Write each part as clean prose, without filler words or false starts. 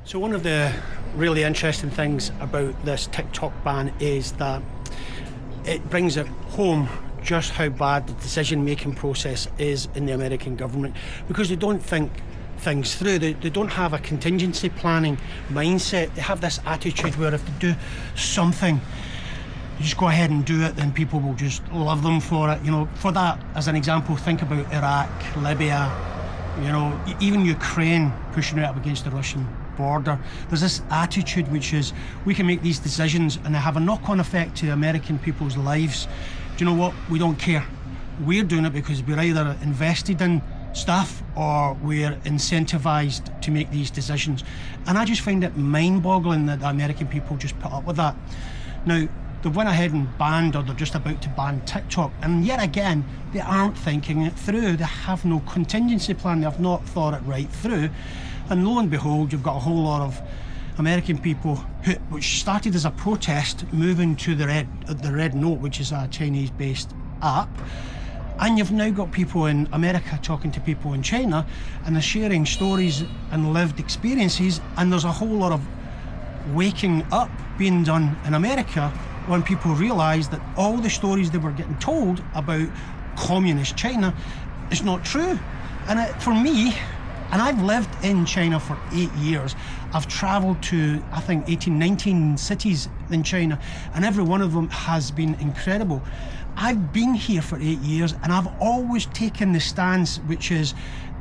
So one of the really interesting things about this TikTok ban is that it brings it home just how bad the decision-making process is in the American government, because they don't think things through. They don't have a contingency planning mindset. They have this attitude where if they do something, you just go ahead and do it, then people will just love them for it. You know, for that, as an example, think about Iraq, Libya, you know, even Ukraine pushing it up against the Russian border. There's this attitude which is, we can make these decisions and they have a knock-on effect to American people's lives. Do you know what? We don't care. We're doing it because we're either invested in stuff or we're incentivized to make these decisions. And I just find it mind-boggling that the American people just put up with that. Now, they've went ahead and banned, or they're just about to ban TikTok, and yet again they aren't thinking it through. They have no contingency plan. They have not thought it right through, and lo and behold, you've got a whole lot of American people which started as a protest, moving to the Red Note, which is a Chinese-based app, and you've now got people in America talking to people in China, and they're sharing stories and lived experiences, and there's a whole lot of waking up being done in America when people realise that all the stories they were getting told about communist China is not true. And for me, and I've lived in China for 8 years, I've travelled to, I think, 18, 19 cities in China, and every one of them has been incredible. I've been here for 8 years, and I've always taken the stance which is,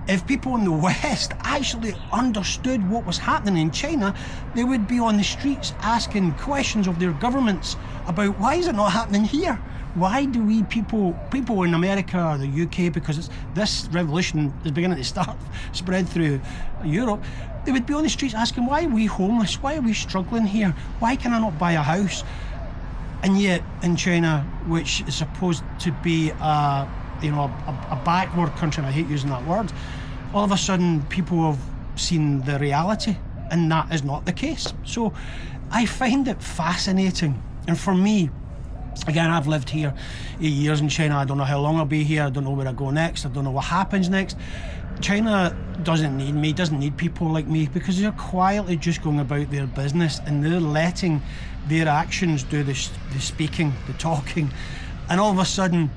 if people in the West actually understood what was happening in China, they would be on the streets asking questions of their governments about why is it not happening here? Why do we people in America or the UK, because this revolution is beginning to spread through Europe, they would be on the streets asking, why are we homeless? Why are we struggling here? Why can I not buy a house? And yet in China, which is supposed to be a backward country, and I hate using that word, all of a sudden people have seen the reality, and that is not the case. So I find it fascinating. And for me, again, I've lived here 8 years in China. I don't know how long I'll be here. I don't know where I go next. I don't know what happens next. China doesn't need me, doesn't need people like me, because they're quietly just going about their business, and they're letting their actions do the speaking, the talking. And all of a sudden,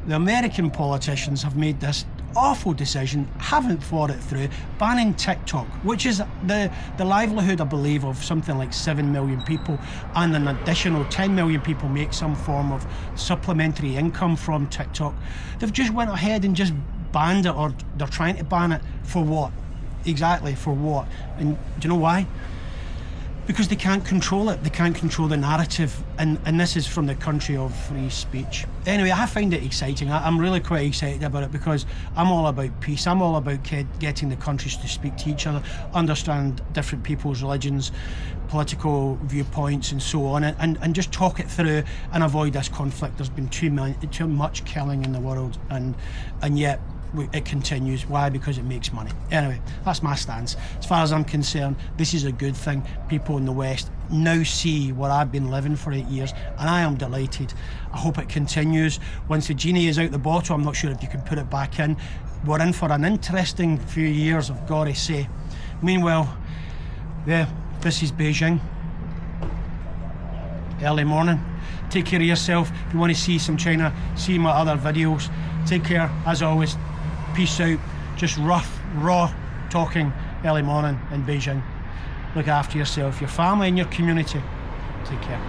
the American politicians have made this awful decision, haven't thought it through, banning TikTok, which is the livelihood, I believe, of something like 7 million people, and an additional 10 million people make some form of supplementary income from TikTok. They've just went ahead and just banned it, or they're trying to ban it. For what? Exactly, for what? And do you know why? Because they can't control it. They can't control the narrative, and this is from the country of free speech. Anyway, I find it exciting. I'm really quite excited about it, because I'm all about peace. I'm all about getting the countries to speak to each other, understand different people's religions, political viewpoints, and so on, and just talk it through and avoid this conflict. There's been too much killing in the world, and yet it continues. Why? Because it makes money. Anyway, that's my stance. As far as I'm concerned, this is a good thing. People in the West now see what I've been living for 8 years, and I am delighted. I hope it continues. Once the genie is out the bottle, I'm not sure if you can put it back in. We're in for an interesting few years, I've got to say. Meanwhile, yeah, this is Beijing. Early morning. Take care of yourself. If you want to see some China, see my other videos. Take care, as always. Peace out. Just rough, raw talking early morning in Beijing. Look after yourself, your family and your community. Take care.